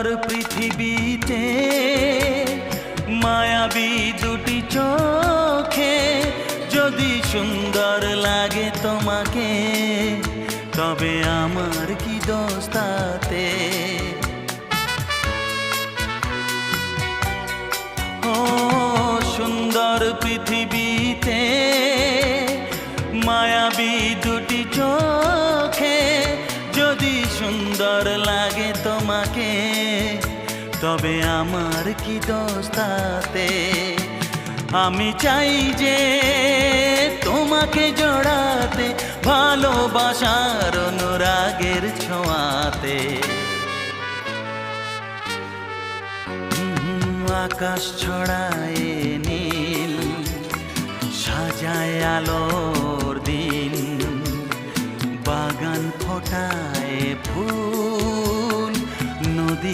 সুন্দর পৃথিবীতে মায়াবী দুটি চোখে যদি সুন্দর লাগে তোমাকে, তবে আমার কি দোষ তাতে? ও সুন্দর পৃথিবীতে মায়াবী দুটি চোখে যদি সুন্দর লাগে তোমাকে, তবে আমার কি দোষ তাতে? আমি চাই যে তোমাকে জড়াতে, ভালোবাসার অনুরাগের ছোঁয়াতে। আকাশ ছড়ায় নীল, সাজায় আলোর দিন, বাগান ফোটায় ফুল,